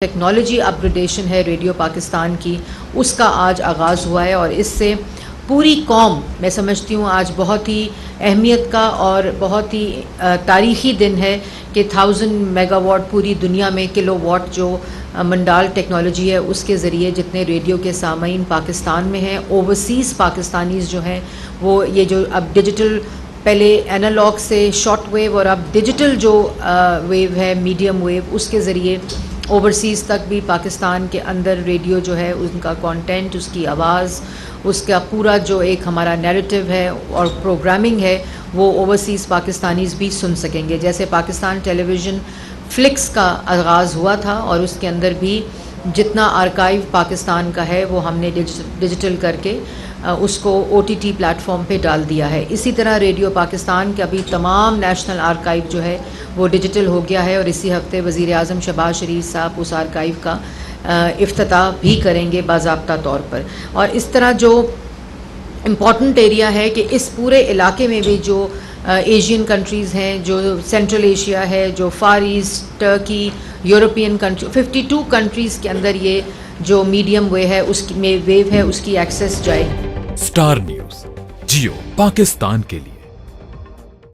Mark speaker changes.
Speaker 1: Technology اپ gradation ہے radio Pakistan کی، اس کا آج آغاز ہوا ہے، اور اس سے پوری قوم، میں سمجھتی ہوں آج بہت ہی اہمیت کا اور بہت ہی تاریخی دن ہے کہ 1000 میگا واٹ پوری دنیا میں کلو واٹ جو منڈال ٹیکنالوجی ہے اس کے ذریعے جتنے ریڈیو کے سامعین پاکستان میں ہیں، اوورسیز پاکستانیز جو ہیں وہ یہ جو اب ڈیجیٹل، پہلے اینالاگ سے شارٹ ویو اور اب ڈیجیٹل جو ویو ہے میڈیم ویو، اس کے ذریعے اوورسیز تک بھی پاکستان کے اندر ریڈیو جو ہے ان کا کانٹینٹ، اس کی آواز، اس کا پورا جو ایک ہمارا نیریٹو ہے اور پروگرامنگ ہے وہ اوورسیز پاکستانیز بھی سن سکیں گے. جیسے پاکستان ٹیلی ویژن فلکس کا آغاز ہوا تھا اور اس کے اندر بھی جتنا آرکائیو پاکستان کا ہے وہ ہم نے ڈیجیٹل کر کے اس کو OTT پلیٹ فارم پہ ڈال دیا ہے. اسی طرح ریڈیو پاکستان کا بھی تمام نیشنل آرکائیو جو ہے وہ ڈیجیٹل ہو گیا ہے، اور اسی ہفتے وزیر اعظم شہباز شریف صاحب اس آرکائیو کا افتتاح بھی کریں گے باضابطہ طور پر. اور اس طرح جو امپورٹنٹ ایریا ہے کہ اس پورے علاقے میں بھی جو ایشین کنٹریز ہیں، جو سینٹرل ایشیا ہے، جو Far East, Turkey, European country, 52 countries کے اندر یہ جو میڈیم ویو ہے اس کی ایکسیس جائے.
Speaker 2: اسٹار نیوز جیو پاکستان کے لیے